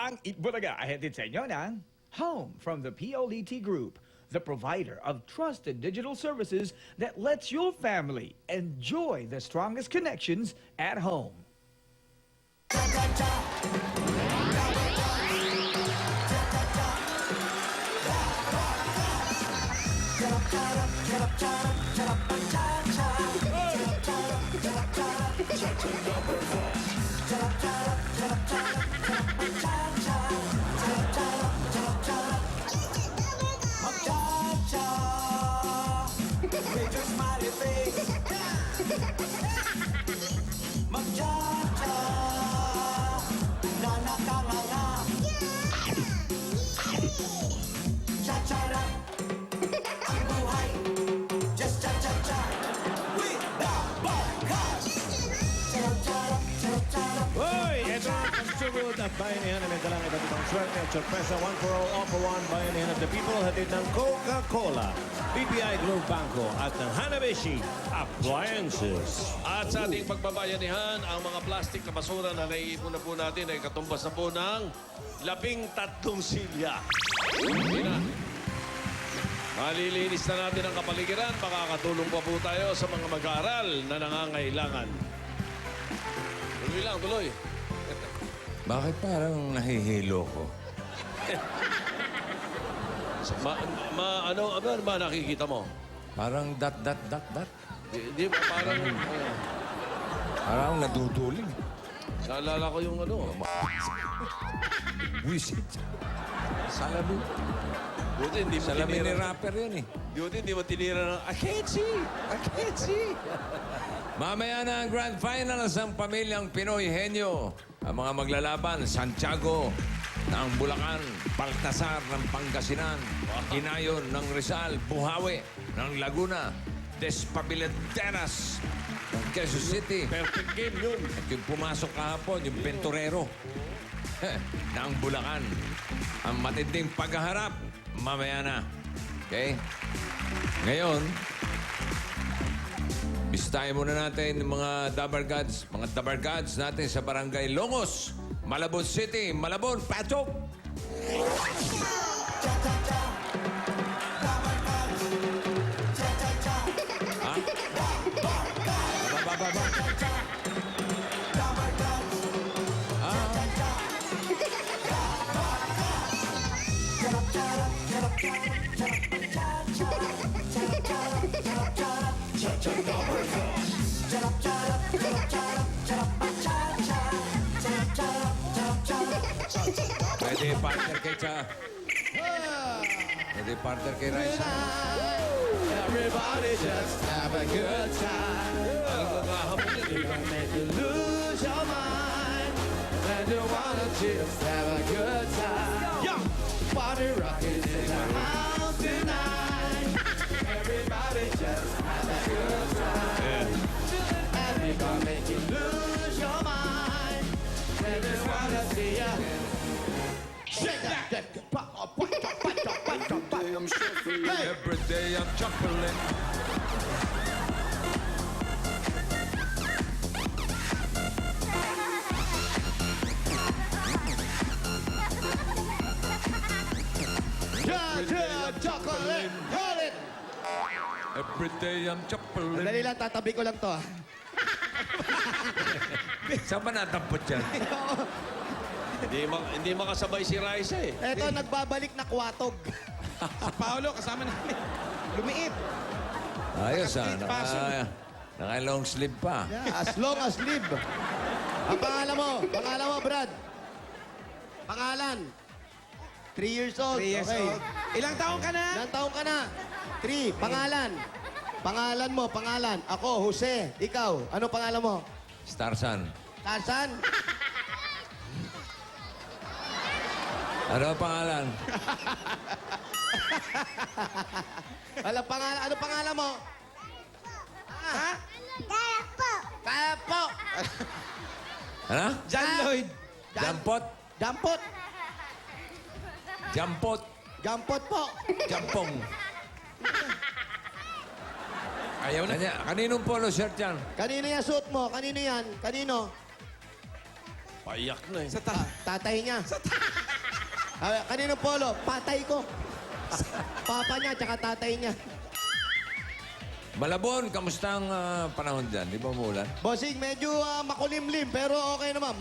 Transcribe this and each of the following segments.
Ang Itbulaga ay hatid sa inyo ng Home from the PLDT Group, the provider of trusted digital services that lets your family enjoy the strongest connections at home. Hoy! Ito ang pagsugod at bayanihan na may dalang iba't ibang swerte at sorpresa. One for all, all for one. Bayanihan of the people. Hatid ng Coca-Cola, BPI Globe Banco at ng Hanabishi Appliances. At sa ating pagbabayanihan, ang mga plastic na basura na naiipon na po natin ay katumbas na po ng 13 silya. Hindi na. Malilinis na natin ang kapaligiran. Makakatulong pa po tayo sa mga mag-aaral na nangangailangan. Tuloy lang, tuloy. Bakit parang nahihilo ko? Ano ba nakikita mo? Parang dot. Di ba parang... Parang naduduling. Naalala ko yung ano. Wisit. Salamin. Buti hindi mo Salamin ni tinira. rapper yan eh. Buti hindi mo tinira ng... I can't see! I can't see! Mamaya na ang grand finals ng pamilyang Pinoy Henyo. Ang mga maglalaban, Santiago ng Bulacan, Baltasar ng Pangasinan, Inayon ng Rizal, Buhawi ng Laguna, Despabiladeras ng Quezon City. Perfect game yun. At yung pumasok kahapon, yung Pentorero ng Bulacan. Ang matinding paghaharap, mamaya na. Okay? Ngayon, bisitahin muna natin yung mga Dabar Gods natin sa Barangay Longos, Malabon City, Malabon, Patok! Ha? Baba. Pwede partner kay Cha. Pwede partner kay Raisa. Everybody just have a good time. You can make you lose your mind. And you wanna just have a good time. Party rocking in the house tonight. Everybody just have a good time. And we gonna make you lose your mind. And you wanna see ya. Shake that, pop, Hey! Every day I'm chuckling. Chocolate! Hold it! Every day I'm chuckling. Dali lang, tatabi ko lang to. Saan ba natampot yan? Hindi makasabay si Raisa eh. Eto, nagbabalik na kwatog. Si Paolo, kasama namin. Lumiit. Ayos ah. Paso. Naka-long sleeve pa. Yeah, as long as live. Ang pangalan mo, Brad. Pangalan. 3 years old. 3 years Okay. old. Ilang taong ka na? Ilang taong ka na? 3. Pangalan. Pangalan mo, pangalan. Ako, Jose. Ikaw, ano pangalan mo? Starsan. Tarzan? Ano ang pangalan? Ano pangalan mo? Ha? Tapo. Ano? John Lloyd. Jampot? Jampot. Jampot? Jampot po. Jampong? Ayaw na. Kaninong polo shirt yan? Kanino yan suot mo? Kanino yan? Kanino? Paiyak na eh. Tatay niya. Kanino polo? Patay ko. Papa niya, tsaka tatay niya. Malabon, kamusta ang panahon dyan? Di ba umulan? Bossing, medyo makulimlim, pero okay naman.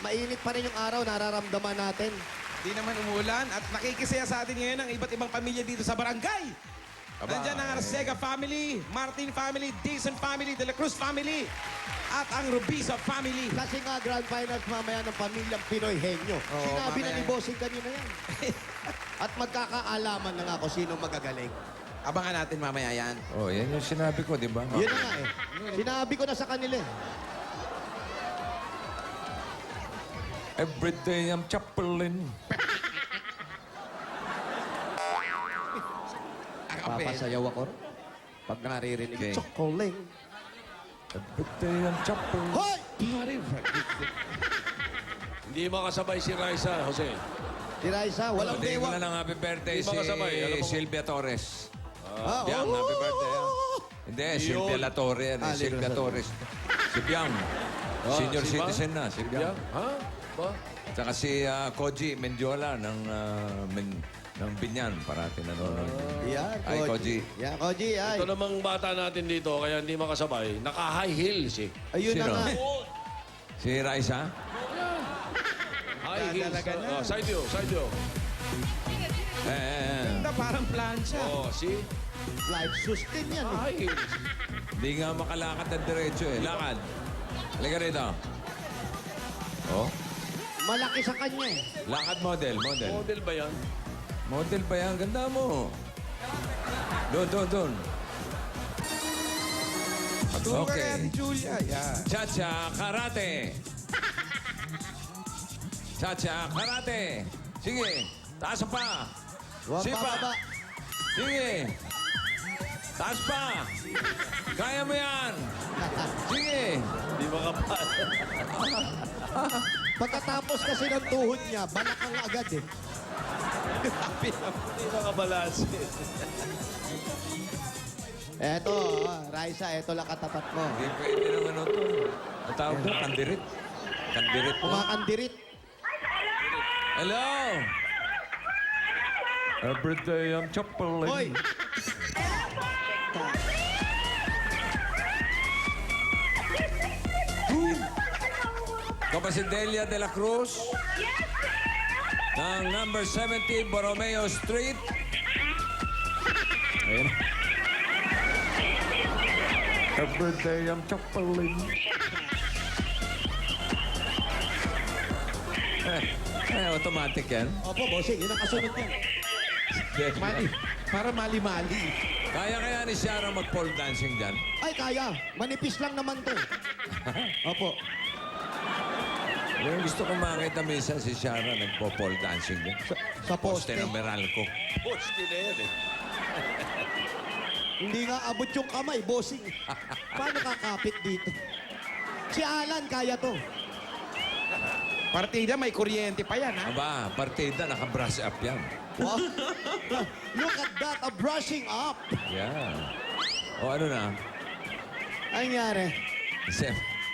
Mainit pa rin yung araw, nararamdaman natin. Di naman umulan at nakikisaya sa atin ngayon ang iba't ibang pamilya dito sa barangay. Aba, Nandiyan ang Arcega family, Martin family, Dizon family, De La Cruz family, at ang Rubiza family. Kasi nga, grand finals mamaya ng pamilyang Pinoy Henyo. Sinabi na mamaya. ni Bossing kanina yan. At magkakaalaman na nga kung sino magagaling. Abangan natin mamaya yan. Oh, yan yung sinabi ko, di ba? Yun na nga eh. Sinabi ko na sa kanila eh. Everyday I'm chaplain. Papasayaw ako rin. Pag naririnig, Okay. chokoling. Everyday I'm chaplain. Hoy! Hindi makasabay si Raisa, Jose. Si Raisa, walang Hindi ko dewa. na ng happy birthday Hindi si makasabay, alam mo. Sylvia Torres. Ah, Biang, oh! happy birthday. Hindi, Sylvia La Torre yan. Ah, Sylvia Liga Torres. Si Biang. Senior si Bang? citizen na, si Biang. Ha? Ba? Tsaka si Koji Mendiola ng Binyan. Parati nanonood. Yan, Ay, Koji. Yan, Koji, ay. Ito namang bata natin dito, kaya hindi makasabay. Naka-high heels eh. Ayun na Sino? nga. Si Raisa. High heels. Talaga na. Side view, side view. Ganda, parang plancha. Oh, see? Life sustain yan eh. High heels. Hindi nga makalakad ng diretso eh. Lakad. Halika rito. Oh, Malaki sa kanya eh. lakad model. Model ba yan? Model ba yan? Ganda mo. Doon. Tuwa ka Okay. kaya ni Julia. Yeah. Cha-cha karate. Cha-cha karate. Sige. Taas pa. Huwag Sipa. bababa. Sige. Taas pa. Kaya mo yan. Sige. Hindi makapal. Pagkatapos kasi ng tuhod niya, balakang agad eh. Hindi makabalansin. Eto, Raisa, eto lang katapat mo. Hindi pwede naman ito. Ang tawag doon, kandirit. Kandirit mo. Kumakandirit. Hello. Every day I'm chaplain. Hoy! Ikaw ba si Delia de la Cruz? Ng number 70 Borromeo Street. Ayun. Every day I'm chaplain. Automatic yan. Opo, bossing, yun ang kasunod niya. Mali. Para mali-mali. Kaya ni Shara mag-pole dancing dyan? Ay, kaya. Manipis lang naman to. Opo. Yung gusto ko makita minsan si Shara nagpo-pole dancing dyan. Sa poste. Poste ng Meralco. Poste na yan eh. Hindi nga abot yung kamay, bossing. Paano kakapit dito? Si Alan, kaya to. Partida, may kuryente pa yan, ha? Aba, partida, naka-brush up yan. Wow. Look at that, a brushing up. Yan. O ano na? Ang nangyari?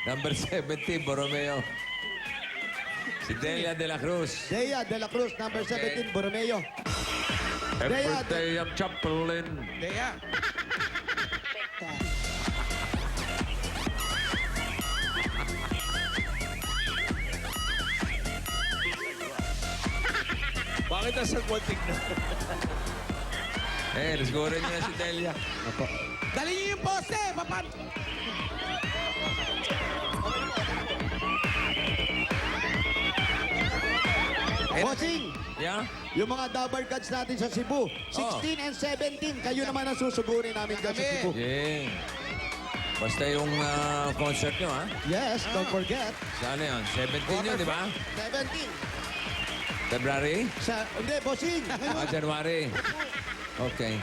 Number 70, Borromeo. Si Delia de la Cruz. Dea de la Cruz, number Okay. 17, Borromeo. Every day I'm chaplain. Dea. Bakit nasa kwantig na? Let's go rin na si Delia. Dali niyo yung poste! Papan! Bossing, Yeah? yung mga double cards natin sa Cebu, 16 and 17, kayo naman ang susugurin namin dyan sa Kami. Cebu. Yeah. Basta yung concert nyo, ha? Yes, don't forget. Saan yan? 17 yun, di ba? 17. February? Hindi, bossing. January. Okay.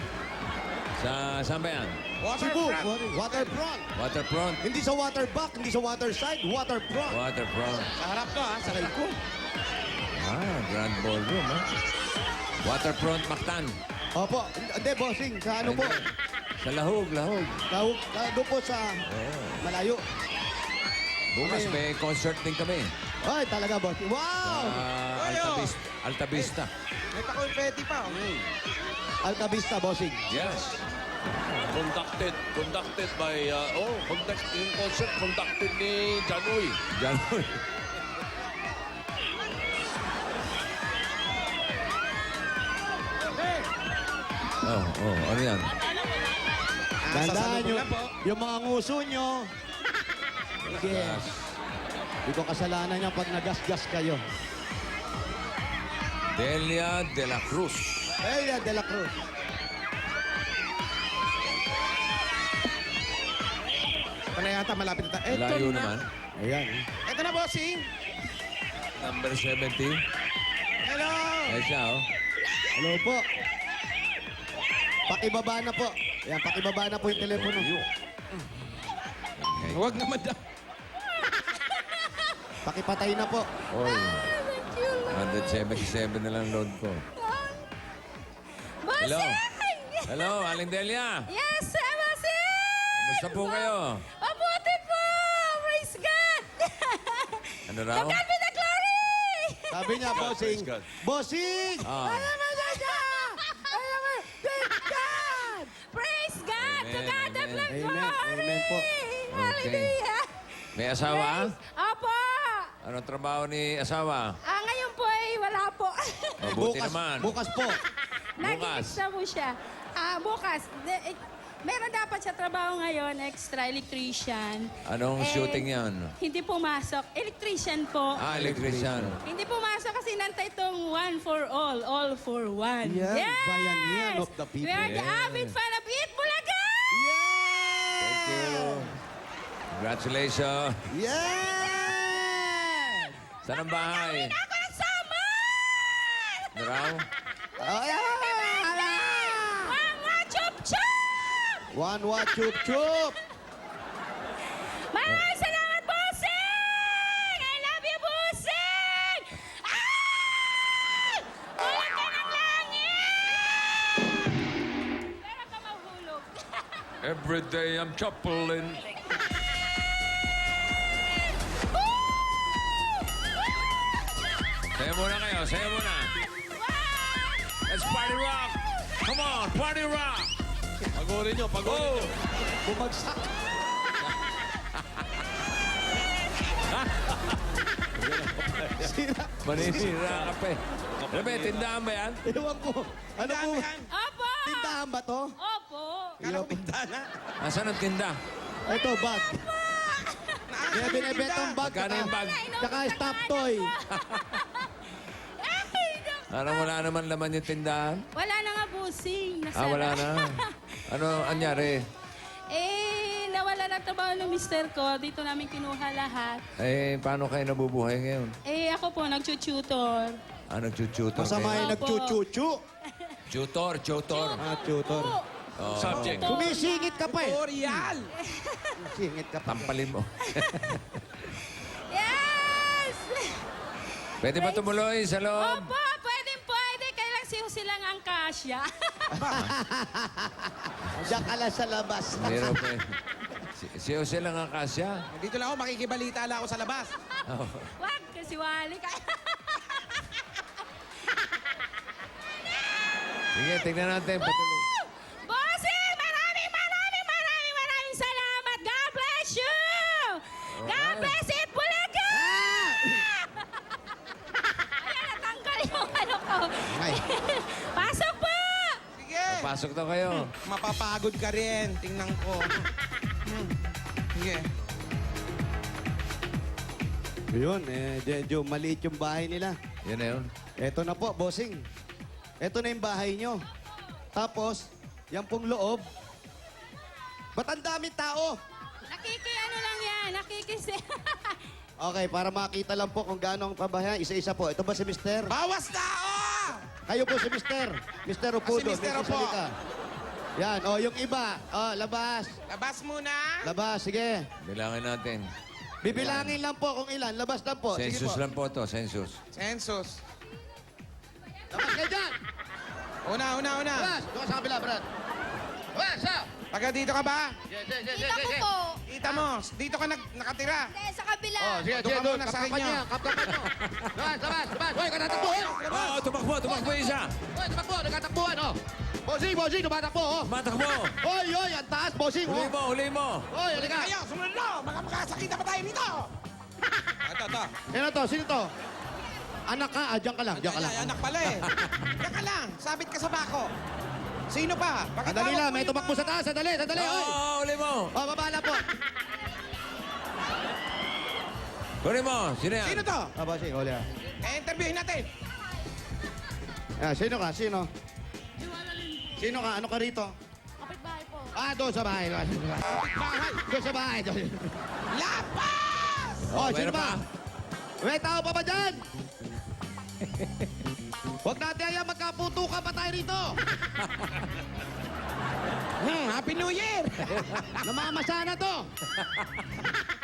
Saan ba yan? Cebu, waterfront. Waterfront. Hindi sa waterback, hindi sa waterside, waterfront. Waterfront. Sa harap to, ha? Sa ko. Grand ballroom, ha? Waterfront, Mactan. Opo, hindi, bossing. Sa ano po? Sa Lahog. Doon po sa malayo. Bukas may concert din kami. Ay, talaga, bossing. Wow! Alta Vista. May pa-confetti pa. Alcavista, bossing. Yes. Conducted by, yung concert conducted ni Janoy. Diyan. Ano yan? Tandaan nyo, lang po. yung mga nguso nyo. Sige. Hindi ko kasalanan yan pag nagasgas kayo. Delia de la Cruz. Elia de la Cruz. Ito na yata, malapit na. Ito Layo na. naman. Ayan. Ito na, bossing. Number 70. Hello. Ayan siya, oh. Hello po. Pakibaba na po. Ayan, pakibaba na po yung telepono. Okay. Huwag naman daw. Pakipatay na po. Oy. 177 na lang load ko. Hello. Hello, Aling Delia. Yes, Bossing! Kumusta po kayo? Mabuti po! Praise God! Ano raw? To God be the glory! Sabi niya, bossing. God. Bossing! Ah. Praise God! To Amen, God the amen. glory! Amen, amen po. Hallelujah! May asawa? Opo! Anong trabaho ni asawa? Ngayon po ay wala po. Mabuti naman. Bukas po. Nag-extra po siya. Bukas. Meron dapat siya trabaho ngayon, extra electrician. Anong shooting yan? Hindi pumasok. Electrician po. Ah, electrician. Hindi pumasok kasi nantay itong one for all for one. Yan, bayanihan of the people. We are the avid fan of Eat Bulaga! Thank you. Congratulations. Yeah! Saan ang bahay? Ako nagsama! Ano raw? Mga chup-chup! One, chup, chup! Maraming salamat, Bossing! I love you, Bossing! Ah! Tulog ka ng langit! Pero ka mahulog. Every day I'm chuckling. Sayo muna kayo, sayo muna. Let's party rock! Come on, party rock! Pagorin nyo, pagorin nyo. Bumagsak. Sira. Manisira ka pa eh. Ano ba, tindahan ba yan? Ewan ko. Ano po? Yan. Opo! Tindahan ba to? Opo! Kala ko pintana. Asan ang tinda? Ito, bag. Kaya binibentang bag. Magkano yung bag? Tsaka stop toy. Parang wala naman laman yung tindahan. Wala na nga, Bossing. Ah, wala na. Ano anyari? Nawala na trabaho ng mister ko. Dito namin kinuha lahat. Eh, paano kayo nabubuhay ngayon? Ako po, nagtututor. Ah, nagtututor Masama kayo? yung nagchuchuchu. Tutor. Ah, tutor. Subject. Sumisingit ka pa eh. Tutorial. Sumisingit ka pa. Tampalin mo. Yes! Pwede ba tumuloy sa loob? Opo, pwede. Kailang silang ang kasya. Diyan ka lang sa labas. Hindi raw pwede. Si Jose lang ang kasya. Dito lang ako, makikibalita lang ako sa labas. Oh. Wag, kasi wali ka. Sige, tingnan natin. Patuloy. Bossing, maraming salamat. God bless you! God bless it, Bulaga! Ayan, natanggal yung ano ko. Ay. Pasok po! Sige. Pasok daw kayo. Mapapagod ka rin. Tingnan ko. Sige. Yun, medyo maliit yung bahay nila. Yan na yun. Eto na po, bossing. Eto na yung bahay nyo. Tapos, yan pong loob. Ba't ang daming tao? Ano lang yan, Okay, para makita lang po kung gaano ang pabahay. Isa-isa po. Ito ba si Mister? Bawas tao! Kayo po si Mister. Mister Upudo. Si Mister may Upo. sasalita. Yan, yung iba. Labas. Labas muna. Labas, sige. Bilangin natin. Bibilangin lang po kung ilan. Labas lang po. Sige Census po. lang po to, census. Census. Labas kayo dyan. Una. Labas. Doon ka sa kabila, Brad. Labas, Taga dito ka ba? Kita ko po. Kita mo, dito ka nakatira. Hindi, sa kabila. Sige, Doon ka muna sa kapkapan kanya. niya, kapkapan niyo. Sabas. Hoy, katatakbo, Oh, tumakbo isa. Hoy, tumakbo, nagkatakbuhan, oh. Bossing, tumatakbo, oh. Matakbo. Hoy, ang taas, bossing, Huli oh. mo, huli mo. Hoy, halika. Ayaw, sumunod na. Baka makasakita pa tayo dito. Ito. Sino to? Sino to? Anak ka, diyan ka lang, diyan ka lang. Ay, anak pala eh. Diyan ka lang, sabit ka sa bako. Sino pa? Bakit Sandali tawag lang, mo may yung tumakbo mga- sa taas, sandali, hoy. Oh, huli mo. Oh, baba na po. Huli mo. Sino yan? Sino to? Bossing, huli ah. Interviewin natin. Sino ka? Sino? Sino ka? Ano ka rito? Kapitbahay po. Doon sa bahay. Doon sa bahay. Lapas! Oh, meron sino ba? pa? May tao pa ba dyan? Huwag natin ayaw magkaputukan pa tayo rito. Happy New Year! Namamasa na to.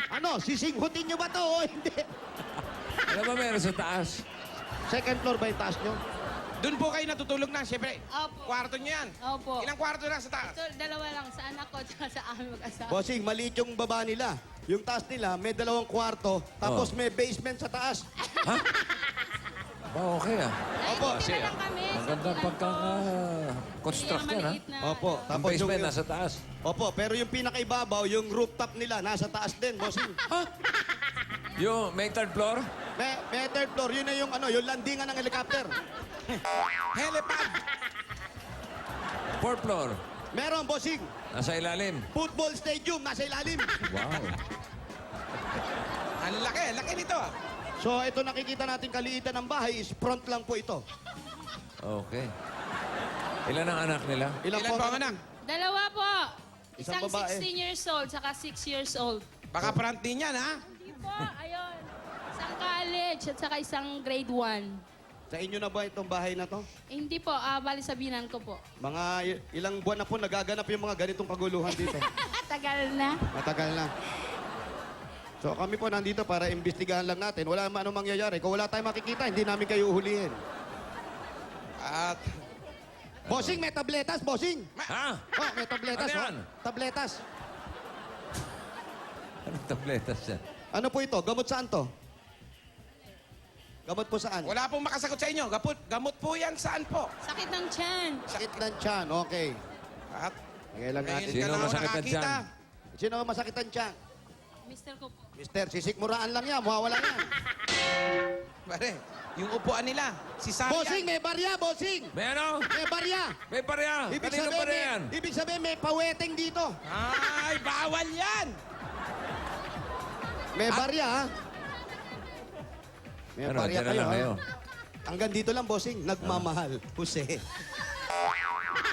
Ano, sisinghutin nyo ba to o hindi? Ano ba meron sa taas? Second floor ba yung taas nyo? Doon po kayo natutulog na, siyempre. Opo. Kwarto niyo yan. Opo. Ilang kwarto na sa taas? Ito, dalawa lang sa anak ko at sa amin mag-asawa. Bossing, maliit yung baba nila. Yung taas nila, may 2 kwarto, tapos may basement sa taas. Okay ah. Opo. Tira lang kami. Maganda pagka-construct yan ha. Opo, Ang tapos yung, basement nasa taas. Opo, pero yung pinakaibabaw, yung rooftop nila, nasa taas din, bossing. Yung may third floor? May third floor, yun na yung, yung landingan ng helicopter. Helipad! Fourth floor? Meron, bossing. Nasa ilalim. Football stadium, nasa ilalim. Wow. Ang laki nito ah. So, ito nakikita natin kaliitan ng bahay is front lang po ito. Okay. Ilan ang anak nila? Ilan po ang anak? Dalawa po. Isang Isang babae. 16 years old, saka 6 years old. Baka front din yan ha? Hindi po, ayun. Isang college at saka isang grade 1. Sa inyo na ba itong bahay na to? Hindi po, bali sabihan ko po. Mga ilang buwan na po nagaganap yung mga ganitong kaguluhan dito. Tagal na. Matagal na. So kami po nandito para imbestigahan lang natin. Wala man anong mangyayari. Kung wala tayong makikita, hindi namin kayo uhulihin. At Bossing, may tabletas, bossing! Ha? Oh, may tabletas. Ano yan? Oh. Tabletas. Anong tabletas yan? Ano po ito? Gamot saan to? Gamot po saan? wala pong makasagot sa inyo. Gamot po yan saan po? Sakit ng tiyan. Sakit ng tiyan. Okay. At Ngayon lang natin. Sino ka na masakit ang nakakita. tiyan? Sino ang masakit ang tiyan? Mister ko po. Mister, sisikmuraan lang yan. Mawawala yan. Pare, yung upuan nila, si Sarian. Bossing, may barya, bossing! May ano? May barya! May pareha. Kanino pareha yan? Ibig sabihin, may paweteng dito. Ay, bawal yan! May barya, ha? May Ano, barya dyan na kayo, lang ha? kayo. Hanggang dito lang, bossing. Nagmamahal. Jose.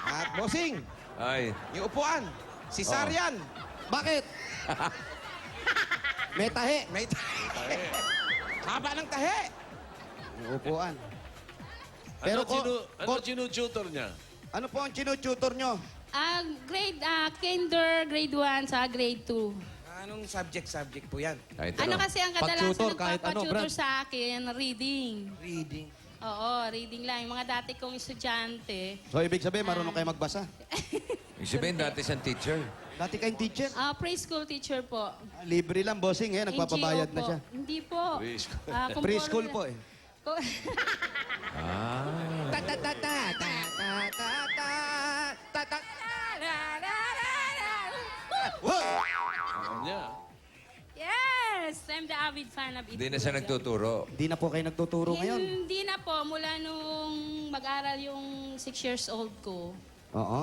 At bossing, Ay. yung upuan, si Sarian. Bakit? May tahi. May tahe. Haba ng tahe. May upuan. Pero ko- tinututor niya? Ano po ang tinututor nyo? Kinder, grade 1, saka grade 2. Anong subject po yan? Kahit Ano kasi ang kadalasan Pag-tutor, kahit ano, nagpapatutor Brad. sa akin, reading. Reading. Oo, reading lang. Yung mga dati kong estudyante. So, ibig sabihin, marunong kayo magbasa. Ibig sabihin dati siyang teacher. Dati kayong teacher. Preschool teacher po. Libre lang, bossing. Eh, nagpapabayad NGO na po. siya. Hindi po. Preschool. Preschool po, eh. Ah. Ta ta ta ta ta ta ta ta ta ta. Alam niya. Yes! I'm the avid fan of Hindi na siya nagtuturo. Hindi na po kayo nagtuturo ngayon. Hindi na po. Mula nung mag-aral yung 6 years old ko. Oo.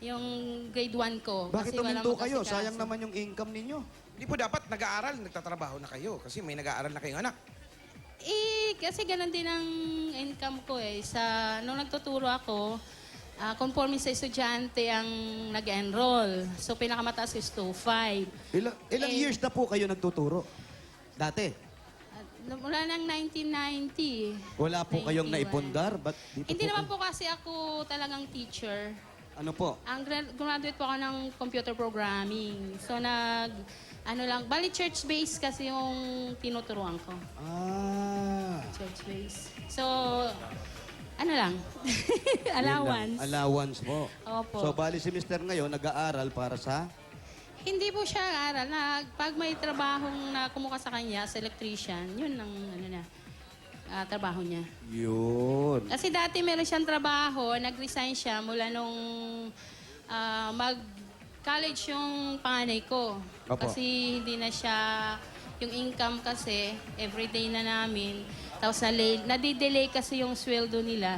Yung grade 1 ko. Bakit kasi walang tuminto kayo? mag-asikaso. Sayang naman yung income ninyo. Hindi po dapat nag-aaral, nagtatrabaho na kayo kasi may nag-aaral na kayong anak. Kasi ganun din ang income ko eh. Nung nagtuturo ako, conforme sa estudyante ang nag-enroll. So, pinakamataas is 2.5. Ilang years na po kayo nagtuturo? Dati? Mula ng 1990. Wala po kayong 91. naipundar? Ba't dito Hindi po naman kayo- po kasi ako talagang teacher. Ano po? Ang graduate po ako ng computer programming. So, ano lang, bali church-based kasi yung tinuturuan ko. Ah. Church-based. So, ano lang, allowance. Allowance po. Opo. So, bali si Mr. ngayon, nag-aaral para sa... Hindi po siya aral. Pag may trabahong na kumuha sa kanya, sa electrician, yun ang ano na, trabaho niya. Yun. Kasi dati meron siyang trabaho, nag-resign siya mula nung mag-college yung panganay ko. Opo. Kasi hindi na siya, yung income kasi, everyday na namin. Tapos nadidelay kasi yung sweldo nila.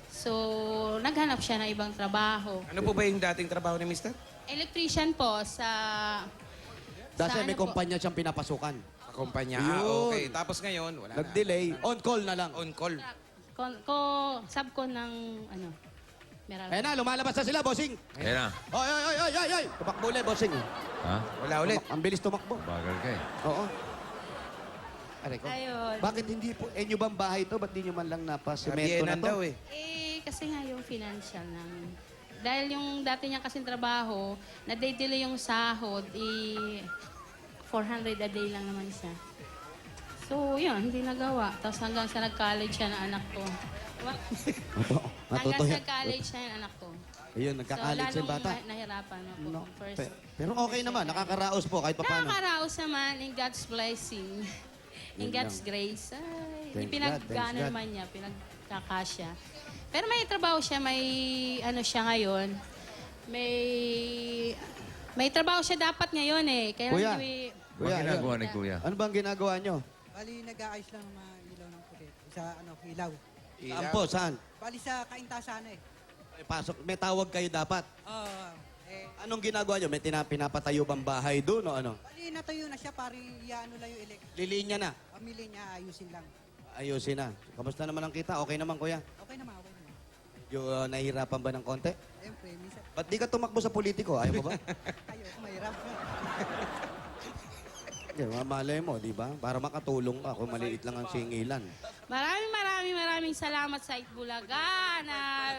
So, naghanap siya ng ibang trabaho. Ano po ba yung dating trabaho ni Mr.? Electrician po sa... Dahil sa may ano po? kumpanya siyang pinapasukan. Sa kumpanya. Yun. Okay. Tapos ngayon, wala Nag-delay. On call na lang. na. On call. Subcon ng ano, meron. Ayan na, lumalabas na sila, bossing. Ayan na. Oy, oy, oy, oy, oy, oy. Tumakbo ulit, bossing. Ha? Wala ulit. Ang bilis tumakbo. Bagal ka eh. Oo. Aray ko. Ayun. Bakit hindi po, nyo bang bahay to? Ba't di nyo man lang napasemento na Sabienan to? daw eh. Kasi nga yung financial namin. Dahil yung dati niya kasing trabaho, na-delay yung sahod, 400 a day lang naman siya. So, yun, hindi nagawa. Tapos hanggang sa nag-college siya ng anak ko. Hanggang sa nag-college siya yung anak ko. Ayun, nagkakalit sa bata. Nahirapan ako. No. First, Pero okay naman, nakakaraos po kahit paano. nakakaraos naman in God's blessing. In Yun God's lang. grace. Ay, Thank pinagkano God. naman niya, pinagkakasya. Pero may trabaho siya, may ano siya ngayon. May trabaho siya dapat ngayon eh. Kaya Kuya. hindi, Ang ginagawa ni Kuya. Ano bang ginagawa nyo? Bali, nag-aayos lang ng mga ilaw ng puti. Sa ilaw. Saan po? Saan? Bali sa kaintasan eh. Ay, pasok. May tawag kayo dapat. Oo. Anong ginagawa nyo? May pinapatayo bang bahay doon o ano? Bali, natayo na siya. Pari, iano lang yung electric. Lilinya na. Pamili niya, ayusin lang. Ayusin na. Kamusta naman ang kita? Okay naman, kuya? Okay naman, okay naman. Yung nahihirapan ba ng konti? Siyempre, minsan, Ba't di ka tumakbo sa politiko? Ayaw mo ba? ayoko, mahirap. Malay mo, di ba? Para makatulong ka kung maliit lang ang singilan. maraming salamat sa Itbulaga na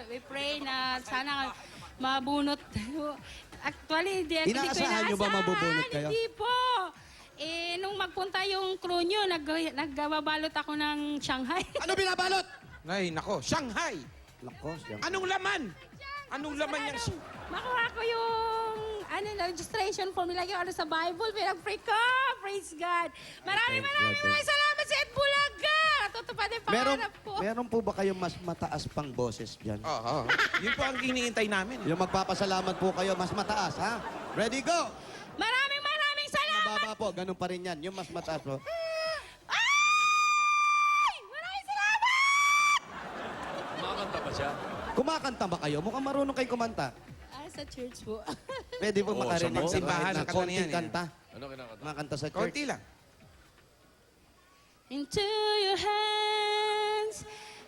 we pray na sana mabunot. Actually, hindi ko Inaasahan nyo ba mabubunot kayo? Hindi po. Nung magpunta yung crew nyo, nagbabalot ako ng Shanghai. Ano binabalot? Ay, nako. Shanghai. Nako, siyang... Anong laman? Anong laman niyang... Makuha ko yung registration form nila yung sa Bible. Pinag-pray ko. Praise God. Maraming salamat sa Itbulaga. Tutupad yung pangarap ko. Meron po ba kayong mas mataas pang boses dyan? Oo. Yun po ang iniintay namin. Yung magpapasalamat po kayo, mas mataas, ha? Ready, go! Maraming salamat. Mababa po, ganun pa rin yan. Yung mas mataas po. Ay! Maraming salamat! Kumakanta ba siya? Kumakanta ba kayo? Mukhang marunong kayo kumanta. Sa church po. Pwede po Oo, makarinig sa simbahan, kahit na ang kanta konting niyan, eh. kanta. Ano kinakanta? Kumakanta sa church. Konti lang. Into your hands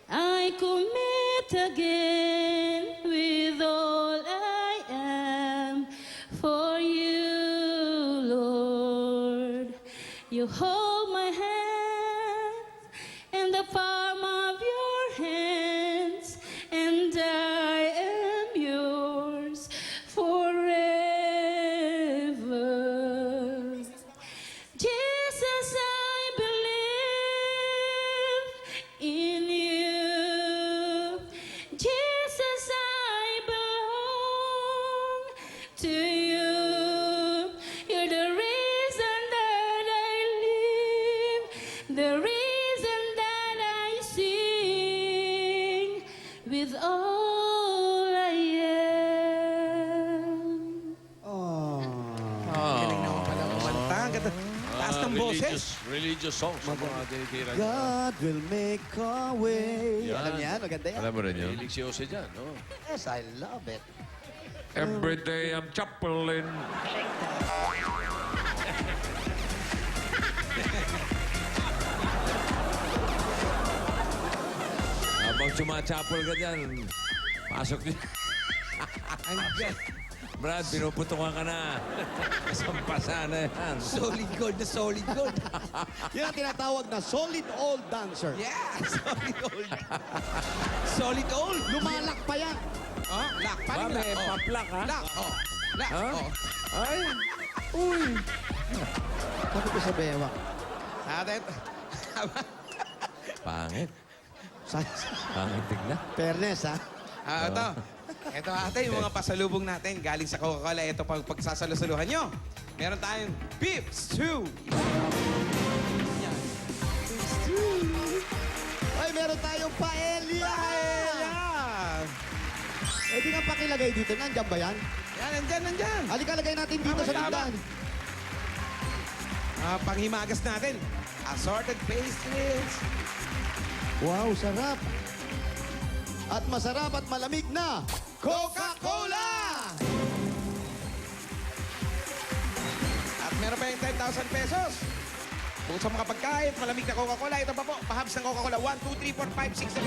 I commit again with all I am for you, Lord. You hold my hand in the palm of your hands, and I am yours forever. Jesus, I believe in you. Jesus, I belong to you. You're the reason that I live, the reason that I sing with all I am. Oh. Galing naman pala kumanta. Ang ganda. Taas ng boses. Religious songs ang mga tinitira niya. God will make a way. Yan. Alam niyan, maganda yan. Alam mo rin yun? Mahilig si Jose dyan, no? Yes, I love it. Every day I'm chaplain. Habang sumachapol ka dyan, pasok din. Brad, pinuputungan ka na. Kasampasa na yan. Solid gold na solid gold. Yan ang tinatawag na solid old dancer. Yeah, solid gold. Solid gold. Lumalak pa yan. Oh, lock. Paano Ba, may lock? Oh. paplak, ha? Lock. Oh. Lock. Ha? Oh. Ay! Uy! Sabi ko sa bewak. Ate, Pangit. Sa Pangit tignan. fairness, ha? ito. Ito ate, yung mga pasalubong natin galing sa Coca-Cola. Ito pag pagsasalusaluhan nyo. Meron tayong beef stew. Ay, meron tayong paella! Ayan. Eh, di nga pakilagay dito. Nandiyan ba yan? Yan, nandyan. Halika, lagay natin dito sa Tama, tindahan. Panghimagas natin. Assorted pastries. Wow, sarap. At masarap at malamig na Coca-Cola! At meron pa yung 10,000 pesos. Bukod sa mga pagkain, malamig na Coca-Cola. Ito pa po, pahabs ng Coca-Cola. 1, 2, 3, 4, 5, 6, 7,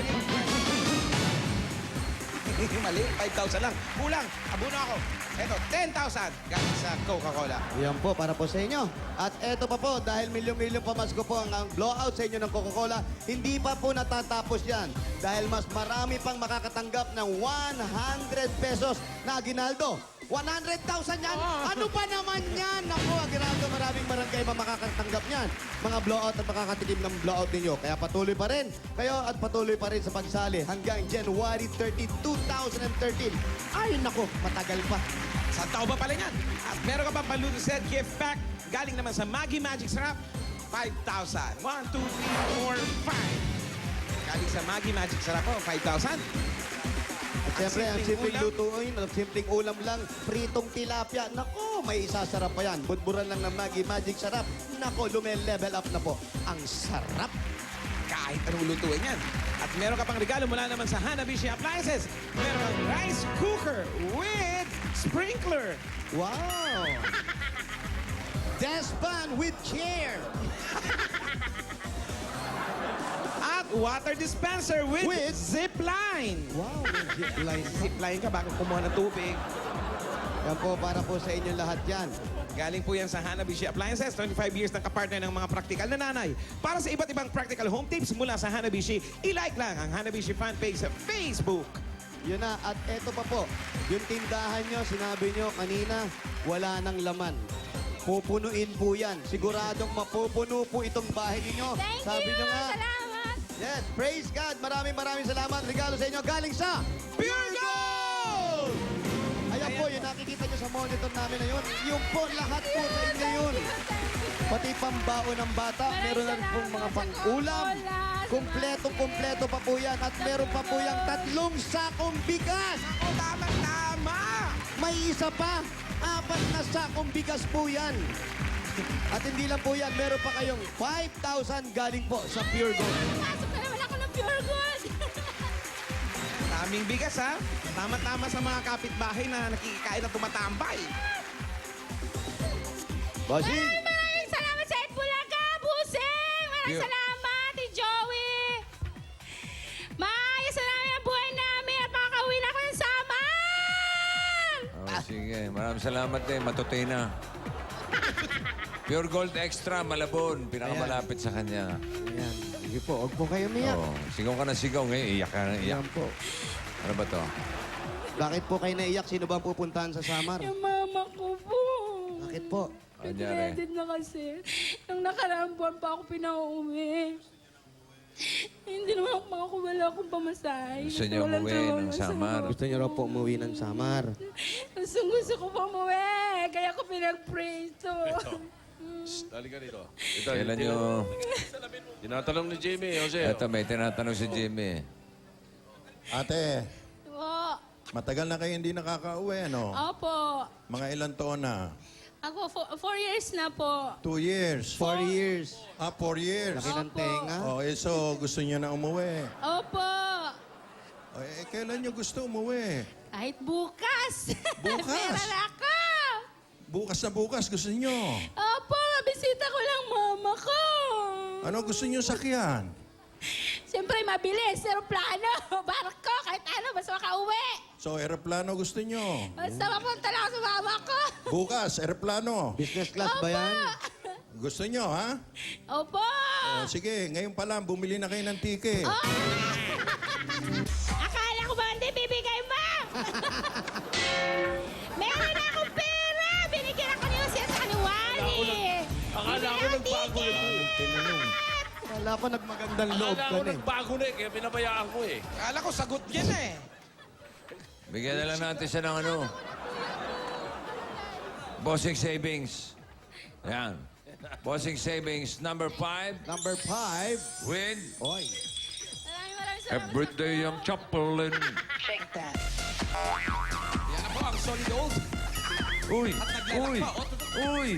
8. Mali, 5,000 lang. Kulang, abuno ako. Ito, 10,000 galing sa Coca-Cola. Yan po, para po sa inyo. At eto pa po, dahil milyong-milyong pamasko po ang blowout sa inyo ng Coca-Cola, hindi pa po natatapos yan. Dahil mas marami pang makakatanggap ng 100 pesos na aginaldo. 100,000 yan? Ano pa naman yan? Naku, aginaldo, maraming barangay pa makakatanggap yan. Mga blowout at makakatikim ng blowout ninyo. Kaya patuloy pa rin kayo at patuloy pa rin sa pagsali hanggang January 30, 2013. Ay, naku, matagal pa. Sa tao ba pala yan? At meron ka pang paluto set gift pack galing naman sa Maggi Magic Sarap. 5,000. 1, 2, 3, 4, 5. Galing sa Maggi Magic Sarap po, 5,000. At siyempre, ang simpleng ulam. lutuin, ang simpleng ulam lang, pritong tilapia. Nako, may isasarap pa yan. Budburan lang ng Maggi Magic Sarap. Nako, level up na po. Ang sarap. Kahit anong lutuin yan. At meron ka pang regalo mula naman sa Hanabishi Appliances. Meron kang rice cooker with sprinkler. Wow! Dustpan with chair. At water dispenser with, With? zip line. Wow, may zipline. Zipline ka bago kumuha ng tubig. Yan po, para po sa inyo lahat yan. Galing po yan sa Hanabishi Appliances. 25 years ng kapartner ng mga practical na nanay. Para sa iba't ibang practical home tips mula sa Hanabishi, i-like lang ang Hanabishi fan page sa Facebook. Yun na, at eto pa po, yung tindahan nyo, sinabi nyo kanina, wala nang laman. Pupunuin po yan. Siguradong mapupuno po itong bahay ninyo. Thank Sabi you! nyo nga. Salamat! Yes, praise God. Maraming salamat. Regalo sa inyo galing sa Pure Gold! Ayan po, yung nakikita nyo sa monitor namin na yun. Yung po, lahat po sa inyo yun. Pati pambaon ng bata, meron na rin pong mga pang-ulam. Kumpleto pa po yan. At meron pa po yung 3 sakong bigas. O, tama-tama! May isa pa, 4 na sakong bigas po yan. At hindi lang po yan, meron pa kayong 5,000 galing po sa Pure Gold. Pasok na naman ako ng Pure Gold! Daming bigas, ha? Tama-tama sa mga kapitbahay na nakikikain at tumatambay. Bossing! Maraming salamat sa Bulaga, Busing! Maraming Yeah. salamat, Joey! Maayos na namin ang buhay namin at makakauwi na ako ng Samar! Oh, sige. Maraming salamat din. Matutoy na. Pure Gold Extra, Malabon. Pinakamalapit sa kanya. Ayan, sige po, huwag po kayo umiyak. Oh, sigaw ka na sigaw. Ngayon, iyak ka na iyak. Ayan po. Ano ba to? Bakit po kayo naiyak? Sino ba ang pupuntahan sa Samar? Yung mama ko po. Bakit po? Anyari? Credit na kasi. Nung nakaraang buwan pa ako pinauwi. Hindi naman ako makakawala akong pamasahe. Gusto niya Walang umuwi trabaho ng na Samar. sa- Gusto niyo raw po umuwi ng Samar. Gusto ko pa umuwi. Kaya ko pinag-pray to. Dali ka dito. Kailan nyo... Tinatanong ni Jimmy, Jose. Eto, may tinatanong si Jimmy. Ate, Po. matagal na kayo hindi nakakauwi, ano? Opo. Mga ilang taon na? Ako, 4 years na po. 2 years. 4 years. 4 years. Laki ng tenga. Oh, so gusto niyo na umuwi. Opo. Kailan niyo gusto umuwi? Kahit bukas. Bukas? Pera na ako. Bukas gusto niyo. Opo, bisita ko lang mama ko. Ano gusto niyo sakyan? Siyempre, mabilis. Aeroplano, barko, kahit ano, basta makauwi. So, eroplano gusto niyo. Basta mapunta lang ako sa mama ko. Bukas, eroplano. Business class ba yan? Gusto niyo, ha? Opo. Sige, ngayon pa lang, bumili na kayo ng ticket. Akala ko ba hindi bibigay mo? Meron na akong pera. Binigyan ako ni Jose sa kaniwali. ko ito. Wala ko nagmagandang loob Akala ka ko na eh. nagbago na eh, kaya pinabayaan ko eh. Kala ko sagot yan eh. Bigyan na lang natin siya ng ano. Bossing Savings. Yan. Bossing Savings number 5 Number 5. with Oy. Maraming salamat. Everyday ang Chaplin. Yan na po ang solid gold. Uy! At naglalak Uy! pa. O, totoo. Uy!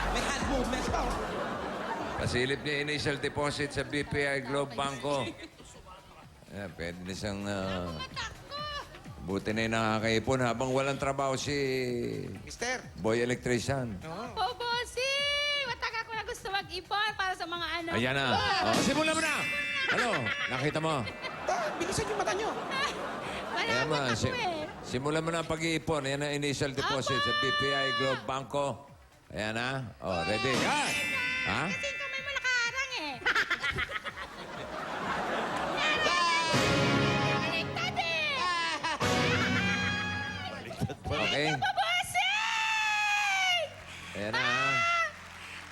May hand movements pa. oh. Kasilip niya initial deposit sa BPI Globe Banco. Ayan, pwede na siyang... buti na yung nakakaipon habang walang trabaho si Mister. Boy Electrician. Po, bossing! Matagal ko na gusto mag-ipon para sa mga anak Ayan na. ko. Oh, simulan mo na! Ano? Nakita mo? Bilisan yung mata nyo. Ayan mo. Malapit ako eh. Simulan mo na ang pag-iipon. Ayan ang initial deposit sa BPI Globe Banco. Ayan na. Oh, ready? Yan! Ha? Kasi yung kamay mo nakaharang eh. Baliktad eh! Okay. Bossing! Ayan na. ha?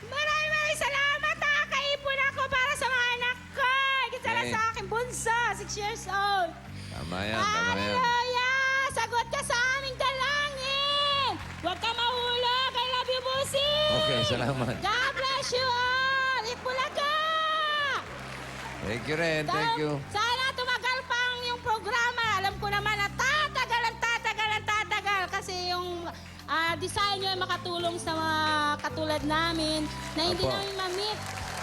Maraming salamat. Nakakaipon ako para sa mga anak ko. Higit sa lahat Okay. sa aking bunso, 6 years old. Tama yan, tama yan. Hallelujah! Sagot ka sa aming dalangin! Huwag ka mahulog! I love you, Bossing! Okay, salamat. God bless you all! Itbulaga! Thank you rin, thank you. Sana tumagal pa ang yung programa. Alam ko naman na tatagal. Kasi yung design nyo ay makatulong sa mga katulad namin na hindi Opo. namin ma-meet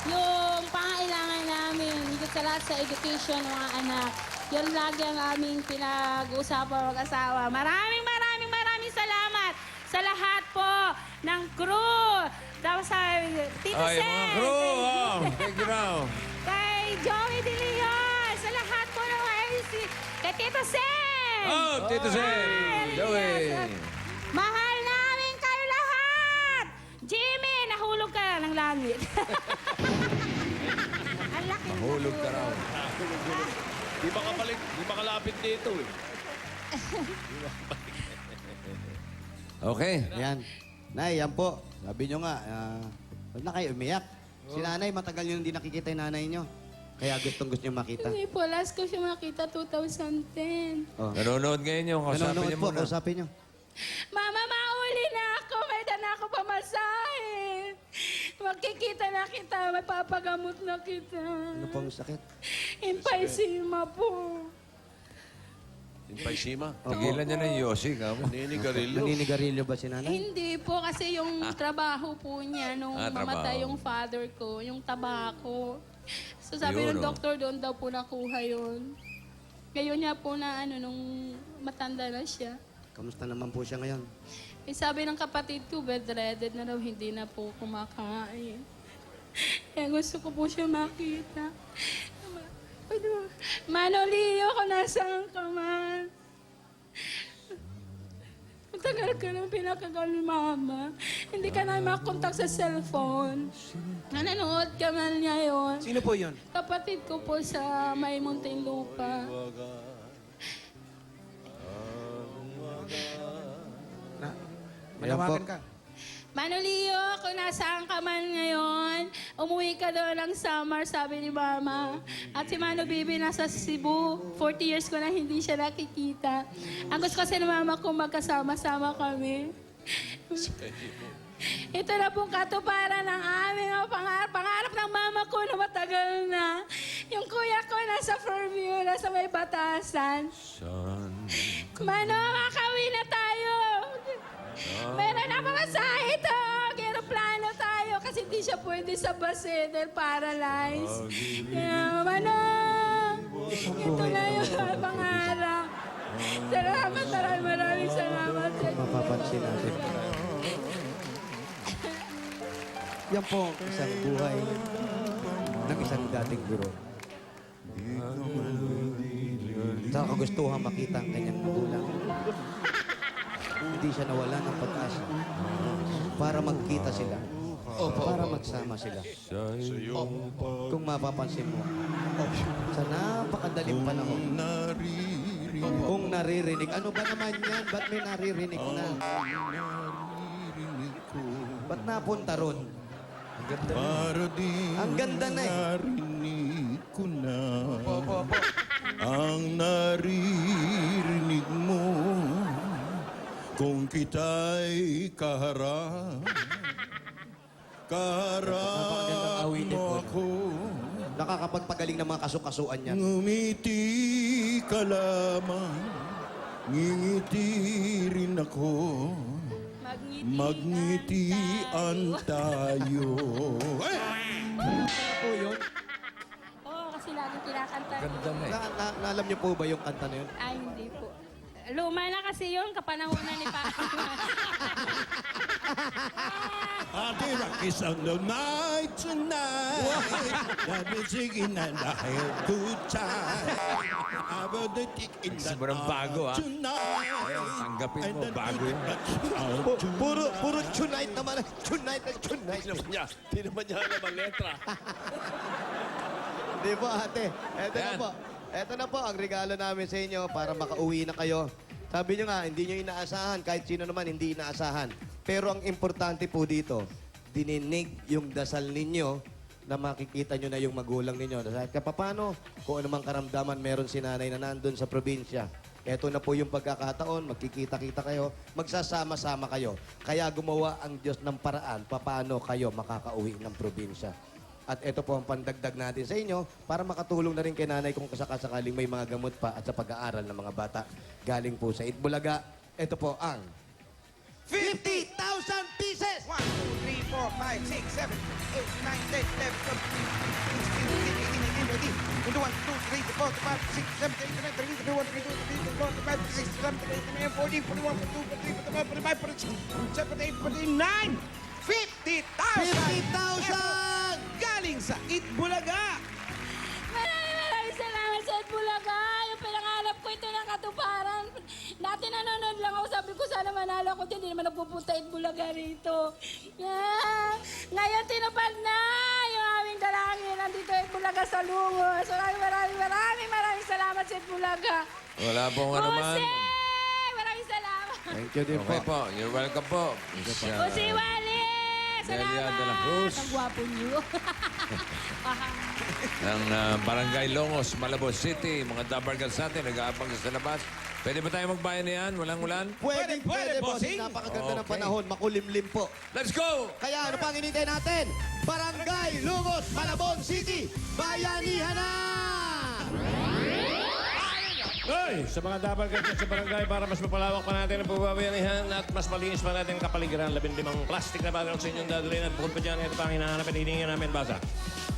yung pangailangan namin. Higit sa lahat sa education ng mga anak. Yun lagi ang aming pinag-uusapan mag-asawa. Maraming salamat sa lahat po ng crew. Tapos sa Tito Ay, Sen. mga crew! Oh, thank you now. Kay Joey De Leon, sa lahat po ng IC, kay Tito Sen! Oh, Tito Sen! Ay, Joey! Mahal namin kayo lahat! Jimmy, nahulog ka ng langit. Ang laki. Mahulog ka raw. Di ba kabalik, di ba kalapit dito eh. Okay. Ayan. Nay, yan po. Sabi nyo nga, huwag na kayo umiyak. Si nanay, matagal nyo hindi nakikita yung nanay nyo. Kaya gusto nyo makita. Hindi po, last ko siya makita 2010. Oh. Nanonood ngayon yung kausapin Nanonood niya po, muna. kausapin nyo. Mama, mauli na ako. May dala ako pamasahe. Magkikita na kita. Mapapagamot na kita. Ano pong sakit? Emphysema po. Yung paisima. Tigilan niya na yung Yossi, kamo. Ninigarilyo. Naninigarilyo ba si nanay? Hindi po, kasi yung trabaho po niya nung trabaho. mamatay yung father ko, yung tabako. So sabi Yun, ng oh. doktor, doon daw po nakuha yun. Ngayon niya po na nung matanda na siya. Kamusta naman po siya ngayon? Eh, sabi ng kapatid ko, bedridden na daw, hindi na po kumakain. Kaya gusto ko po siya makita. Pwede ba? Manolio, kung nasaan ka man. Matagal ka nang pinakagal ni Mama. Hindi ka na makontak sa cellphone. Nanonood ka man ngayon. Sino po yun? Kapatid ko po sa may Muntinlupa. Manawagan ka. Manolio, kung nasaan ka man ngayon, umuwi ka doon ng summer, sabi ni Mama. At si Mano Bibi nasa Cebu. 40 years ko na hindi siya nakikita. Ang gusto kasi ng Mama ko magkasama-sama kami. Ito na pong katuparan ng aming mga pangarap. Pangarap ng Mama ko na matagal na. Yung kuya ko nasa Fairview, nasa may Batasan. Mano, makauwi na tayo. Meron na mga sahe to. Aeroplano tayo kasi hindi siya pwede sa bus eh dahil paralyzed. Kaya, Mano, ito na yung pangarap. Salamat, maraming salamat. Mapapansin natin. Yan po ang isang buhay ng isang dating guro. Sa kagustuhan makita ang kanyang magulang. Hindi siya nawala ng pag-asa para magkita sila. Para magsama sila. Kung mapapansin mo, sa napakadaling panahon, Kung naririnig. Ano ba naman yan? Ba't may naririnig na? Naririnig ko. Ba't napunta ron? Para di Ang ganda na eh. narinig ko na. Opo. Ang naririnig mo kung kita'y kaharap awitin mo ko. ako. Nakakapagpagaling ng mga kasukasuan yan. Ngumiti ka lamang, ngingiti rin ako. Magngitian tayo. Ano po yun? Oo, kasi laging kinakanta. Ganda na eh. Alam niyo po ba yung kanta na yun? Ay, hindi po. Luma na kasi yun, kapanahonan ni Pa. Ate Rock is on the night tonight. That is singing and I have good time. About the tick in the Gusto mo ng bago, ha? tonight. Tanggapin mo, And then bago we yan. got out Puro tonight naman. Tonight. Hindi naman niya alam ang letra. Di po, ate. Eto na Yan. po. Eto na po ang regalo namin sa inyo para makauwi na kayo. Sabi nyo nga, hindi nyo inaasahan. Kahit sino naman, hindi inaasahan. Pero ang importante po dito, dininig yung dasal ninyo na makikita nyo na yung magulang ninyo. Kahit kapapano, kung anumang karamdaman meron si nanay na nandun sa probinsya. Eto na po yung pagkakataon, magkikita-kita kayo, magsasama-sama kayo. Kaya gumawa ang Diyos ng paraan paano kayo makakauwi ng probinsya. At ito po ang pandagdag natin sa inyo para makatulong na rin kay nanay kung kasakasakaling may mga gamot pa at sa pag-aaral ng mga bata. Galing po sa Itbulaga, ito po ang 50,000 pieces! 1, 2, 3, 4, 5, 6, 7, 8, 9, 10, 11, 12, 13, 14, 15, 16, 17, 18, 21, 22, 23, 24, 25, 26, 27, 28, 29, 40, 41, 42, 43, 44, 45, 46, 47, 48, 49! 50,000! 50,000! Galing sa Itbulaga! Maraming salamat sa Bulaga. Yung pinangarap ko ito ng katuparan. Dati nanonood lang ako. Sabi ko sana manalo ako dyan. Hindi naman nagpupunta Bulaga rito. Ngayon tinupad na yung aming dalangin. Nandito Bulaga sa Lungos. Maraming salamat sa Bulaga. Wala pong ano man. Jose! Maraming salamat. Thank you din Okay po. po. You're welcome po. Jose Wale! Delia de la Salamat! Cruz. Ang gwapo niyo. ng Barangay Longos, Malabos City. Mga dabar girls natin, nag-aabang sa labas. Pwede ba tayo magbayan niyan? Walang ulan? Pwede, Pwede, bossing. bossing. Napakaganda ng Okay. panahon, makulimlim po. Let's go! Kaya ano pang hinintay natin? Barangay Lungos, Malabon City, Bayanihan na! Hoy! Sa mga dapat ganyan sa barangay para mas mapalawak pa natin ang pagbabayanihan at mas malinis pa natin ang kapaligiran. 15 plastic na bagay sa inyong dadalhin at bukod pa dyan, ito pa ang hinahanap at hiningan namin. Basa.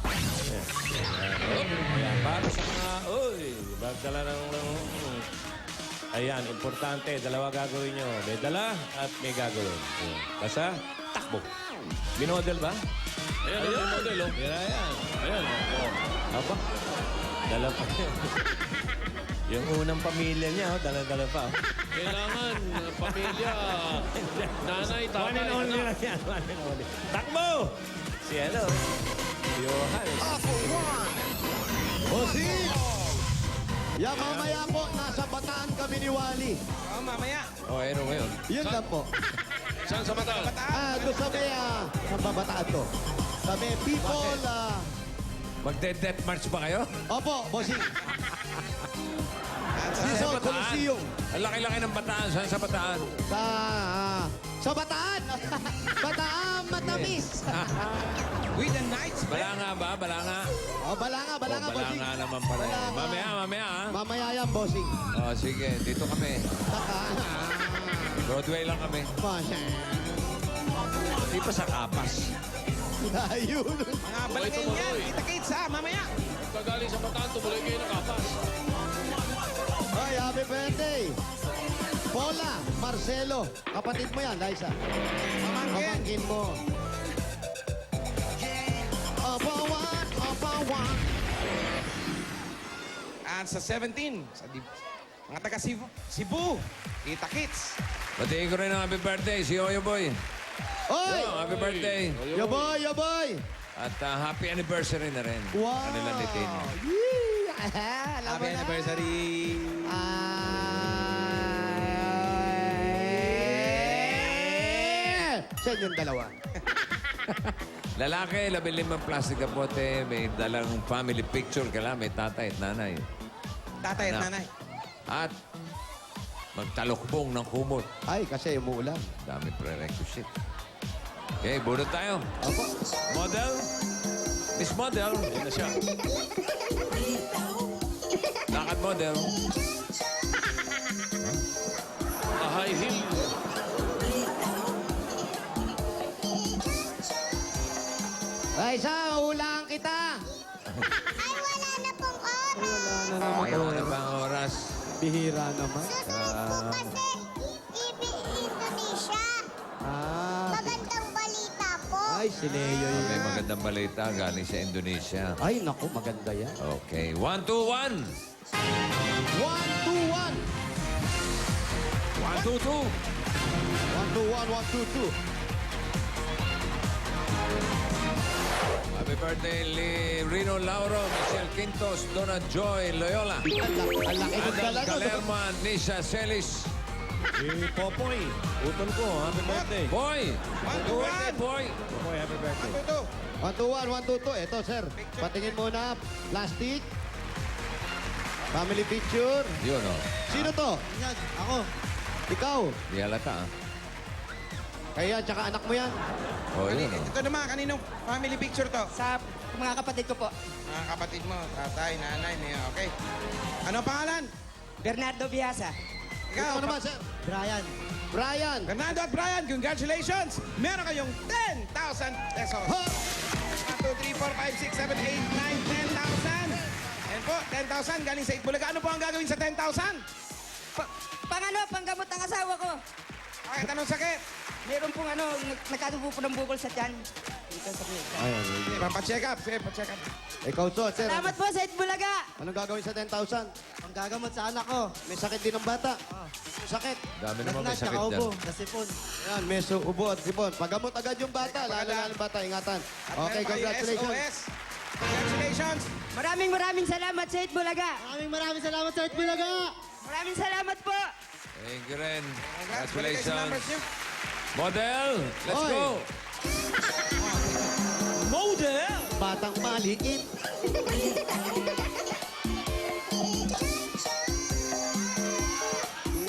Ayan. Para sa mga, bagdala ng... Ayan, importante. Dalawa gagawin nyo. May dala at may gagawin. Ayan. Basta, takbo. Binodel ba? Ayan, ang model, oh. Ayan. Ayan. Aba. Dala pa yan. Yung unang pamilya niya, dala-dala pa. Kailangan, pamilya, nanay, tatay, One and only anak. lang yan. One and only. Takbo! Si ano? Johan. Bossing! Yeah, mamaya po, nasa Bataan kami ni Wally. Oh, mamaya. Oh, ano ngayon? Yun lang po. Saan sa mata? Doon sa may, saan ba Bataan to? Sa may people, Magde-death march ba kayo? opo, bossing. Dizon Coliseum. Ang laki-laki ng Bataan. Saan sa Bataan? Sa Bataan. Bataan Matamis. With the Knights. Balanga ba? Balanga? Oh, balanga, bossing. Balanga naman pala. Balanga. Mamaya, ha? Mamaya yan, bossing. Oh, sige. Dito kami. Broadway lang kami. Di pa sa Kapas. Ayun. Mga balangay yan. Kita-kits ha, mamaya. Kagaling sa Bataan, tumuloy kayo ng kapas. Ay, happy birthday. Paula, Marcelo. Kapatid mo yan, Liza. Pamangkin mo. Opawan. At sa 17, mga taga Cebu, kita-kits. Batiin ko rin ang happy birthday, si Oyo Boy. Oy! Oh, happy birthday. Yo boy! At happy anniversary na rin. Wow! Kanila ni Tin. Yee! Alam mo Happy na. anniversary. Sa inyong dalawa. Lalaki, 15 plastic na pote, may dalang family picture kala, may tatay at nanay. Tatay at Anak. nanay. At magtalokbong ng kumot. Ay, kasi umuulan. Dami prerequisite. Okay, bunot tayo. Opo. Model? Miss Model? Yan na siya. Lakad model. High heel. Raisa, hulaan kita. Ay, wala na pong oras. Ayaw na ba ang oras? Bihira naman. Susunod po kasi Indonesia. Magandang balita po. Ay, si Leo yun. May magandang balita galing sa Indonesia. Ay, naku, maganda yan. Okay, 1, 2, 1. 1, 2, 1. 1, 2, 2. 1, 2, 1, 1, 2, 2. Happy birthday, Rino Lauro, Michelle Quintos, Donna Joy Loyola. Ang laki ng Adel dala. Calerma, Nisha Celis. Si Popoy, utol ko, happy birthday. Boy! Happy 1, 2, birthday, 1. boy! Popoy, happy birthday. 1, 2, 2. 1, 2, 1, 1, 2, 2. Ito, sir. Patingin muna. Plastic. Family picture. Yun, oh. Sino to? Yan, ako. Ikaw. Di halata, ah. Kaya, tsaka anak mo yan. Oh, yun, oh. Ito naman, kaninong family picture to? Sa mga kapatid ko po. Mga kapatid mo, tatay, nanay, niya. Okay. Ano pangalan? Bernardo Biasa. Ikaw, Ikaw naman, sir. Brian. Brian. Fernando at Brian, congratulations! Meron kayong 10,000 pesos. Ha! 1, 2, 3, 4, 5, 6, 7, 8, 9, 10,000. Ayan po, 10,000 galing sa Itbulaga. Ano po ang gagawin sa 10,000? Panggamot ng asawa ko. Bakit anong sakit? Meron pong nagkatubo po ng bukol sa tiyan. Dito sa mga. Ay, Sige, pa-check up. Sige, pa-check up. ikaw to, sir. Salamat po sa Itbulaga. Anong gagawin sa 10,000? Ang gagamot sa anak ko. May sakit din ng bata. Sakit. Dami naman may sakit dyan. Nasipon. Yan, may ubo at sipon. Pagamot agad yung bata. Lalo na yung bata. Ingatan. At Okay, meron pa yung congratulations. SOS. Congratulations. Maraming salamat sa Itbulaga. Maraming salamat sa Itbulaga. Maraming salamat po. Thank you rin. Congrats. Balik kayo sa numbers Congratulations. niyo. Model, let's Oy. go. Model. Batang maliit.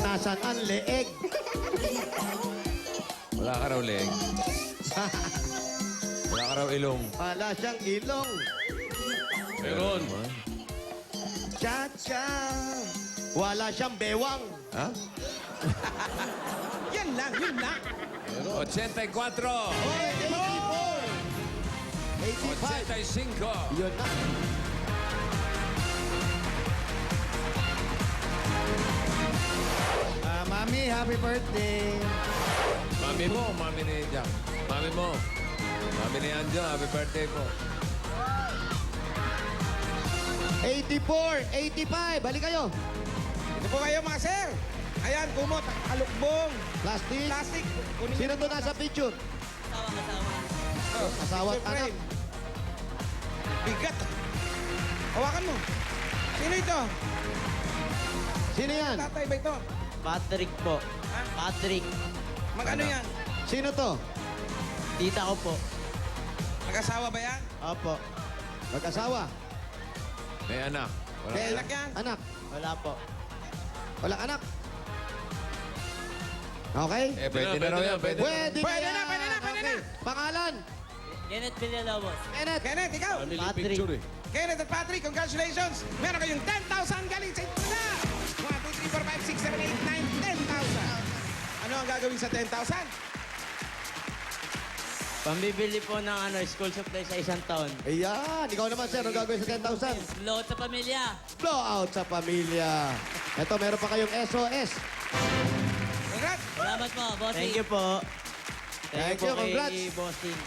Nasaan ang leeg? Wala ka raw leg. Wala ka raw ilong. Wala siyang ilong. Meron. Cha-cha. Wala siyang bewang. Ha? Yan lang, yun lang. 84. 84. 85. 85. Yun na. Mami, happy birthday. Mami mo, mami ni Jack. Mami mo. Mami ni Anjo, happy birthday po. 84, 85. Balik kayo. Ito po kayo mga sir. Ayan, kumot, alukbong, Plastic. plastic. Kunin Sino niyo to nasa picture? Oh, Asawa at picture anak. frame. Bigat. Hawakan mo. Sino ito? Sino yan? Tatay ba ito? Patrick po. Ha? Patrick. Mag-ano yan? Sino to? Tita ko po. Mag-asawa ba yan? Opo. Mag-asawa. May anak. Wala May anak yan? Anak. Wala po. Walang anak. Okay? Eh, pwede na raw yan. Pwede na. Pwede na Pwede na, yan. pwede na, pwede na. Okay. Pangalan? Kenneth Villalobos. Kenneth. Kenneth, ikaw. Family Patrick. picture eh. Kenneth at Patrick, congratulations. Meron kayong 10,000 galing sa Itbulaga. 1, 2, 3, 4, 5, 6, 7, 8, 9, 10,000. Ano ang gagawin sa 10,000? Pambibili po ng school supply sa isang taon. Ayan. Ikaw naman, sir. Anong gagawin sa 10,000? Load sa pamilya. Blowout sa pamilya. Ito, meron pa kayong SOS. Congrats. Salamat po, bossing. Thank you po. Thank you, congrats. kay bossing.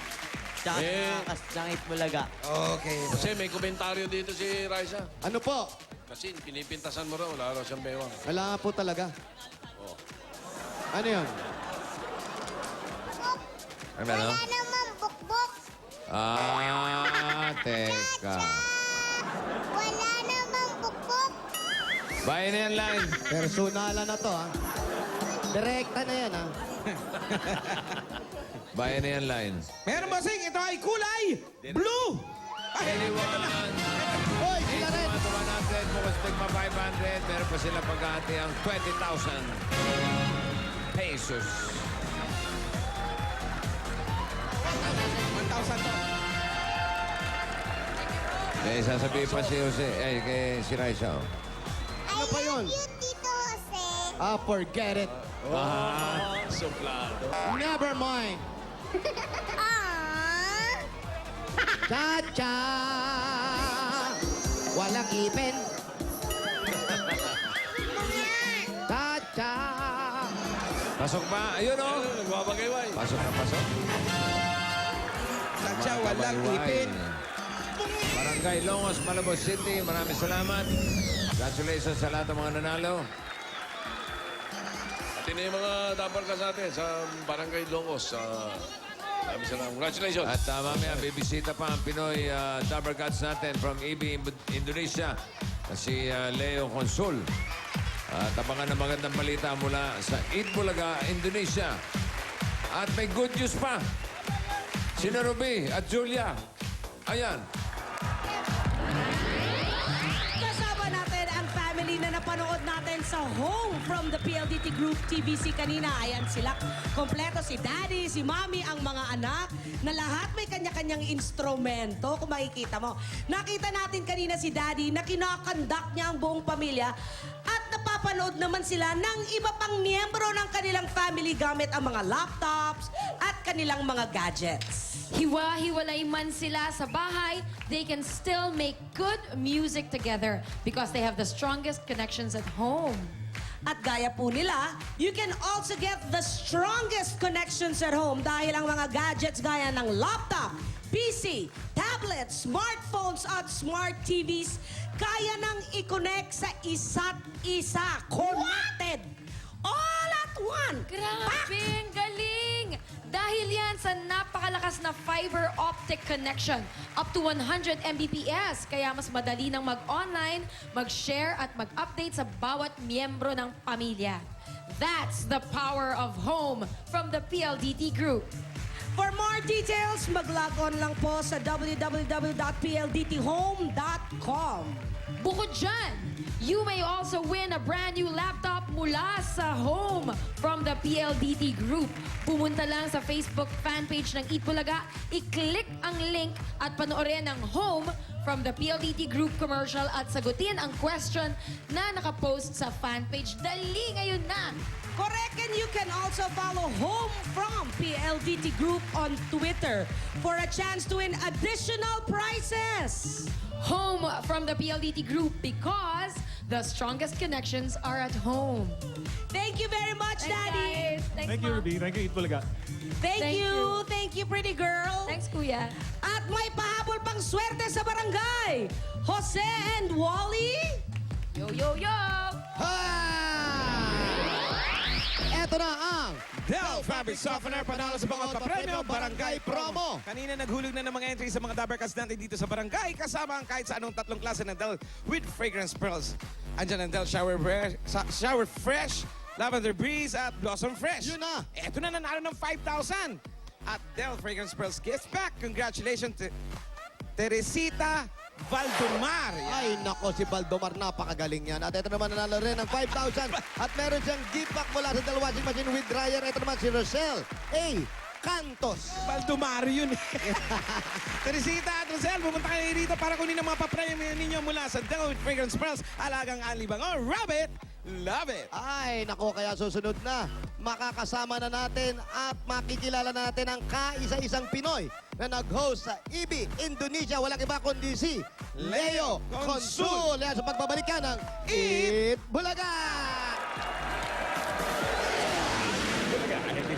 Tsaka Eh. sa Kasangit Bulaga. Okay. Kasi may komentaryo dito si Raisa. Ano po? Kasi pinipintasan mo raw, wala raw siyang bewang. Wala nga po talaga. Oh. Ano yun? Ano? Wala naman bukbok. Teka. Wala naman bukbok. Bayan na yan, line. Personalan na to, ha? Direkta na yan, ha? Bayanihan line. Meron bossing, ito ay kulay blue. Ay, Anyone? Hoy, sila rin. 100, bukas tigma 500. Meron pa sila paghati ang 20,000 pesos. 1,000 to. May sasabihin pa si Jose, kay si Raisa. Oh. Ano pa yun? You, Tito Jose. Forget it. Suplado. Never mind. Ah. Cha-cha! Walang ipin. Cha-cha! Pasok ba? Ayun o. Nagbabagayway. Pasok na pasok. Sadya, walang Kabayway. ipin. Barangay Longos, Malabos City. Maraming salamat. Congratulations sa lahat ng mga nanalo. At yun yung mga dabarkas natin sa Barangay Longos. Maraming salamat. Congratulations. At mamaya, bibisita pa ang Pinoy Dabber Cats natin from EB Indonesia. Si Leo Consul. At abangan ng magandang balita mula sa Itbulaga, Indonesia. At may good news pa. Sina Ruby at Julia. Ayan. Kasama natin ang family na napanood natin sa Home from the PLDT Group TVC kanina. Ayan sila. Kompleto si Daddy, si Mommy, ang mga anak na lahat may kanya-kanyang instrumento. Kung makikita mo. Nakita natin kanina si Daddy na kinakandak niya ang buong pamilya at napapanood naman sila ng iba pang miyembro ng kanilang family gamit ang mga laptops at kanilang mga gadgets. Hiwa-hiwalay man sila sa bahay, they can still make good music together because they have the strongest connections at home. At gaya po nila, you can also get the strongest connections at home dahil ang mga gadgets gaya ng laptop, PC, tablet, smartphones at smart TVs kaya nang i-connect sa isa't isa. Connected! All at one! Grabe, ang galing! Dahil yan sa napakalakas na fiber optic connection, up to 100 Mbps. Kaya mas madali nang mag-online, mag-share at mag-update sa bawat miyembro ng pamilya. That's the power of home from the PLDT Group. For more details, mag-log on lang po sa www.pldthome.com. Bukod dyan, you may also win a brand new laptop mula sa Home from the PLDT Group. Pumunta lang sa Facebook fanpage ng Eat Bulaga, i-click ang link at panoorin ang Home from the PLDT Group commercial at sagutin ang question na nakapost sa fanpage. Dali ngayon na! Correct, and you can also follow Home from PLDT Group on Twitter for a chance to win additional prizes. Home from the PLDT Group because the strongest connections are at home. Thank you very much, Daddy. Thank you, Ruby. Thank Thank you. Thank you, pretty girl. Thanks, Kuya. At may pahabol pang swerte sa barangay. Jose and Wally. Yo, yo, yo! Eto na ang Del Fabric Softener, panalo sa mga papremyo, Barangay Promo. Kanina naghulog na ng mga entry sa mga Dabarkas natin dito sa Barangay. Kasama ang kahit sa anong tatlong klase ng Del with Fragrance Pearls. Andyan ang Del Shower Fresh, Lavender Breeze at Blossom Fresh. Yun na. Eto na nanalo ng 5,000. At Del Fragrance Pearls gift pack. Congratulations to Teresita Valdomar. Ay, nako, si Baldomar, napakagaling yan. At ito naman nanalo rin ng 5,000. At meron siyang gift pack mula sa Del Washing Machine with dryer. Ito naman si Rosel A. Cantos. Valdomar yun. Teresita at Rosel, pumunta kayo rito para kunin ang mga papremyo ninyo mula sa Del with Fragrance Pearls. Alagang Alibang o Rabbit. Love it! Ay, nako, kaya susunod na. Makakasama na natin at makikilala natin ang kaisa-isang Pinoy na nag-host sa EB Indonesia. Walang iba kundi si Leo Consul. Yan sa pagbabalik ka ng Eat Bulaga!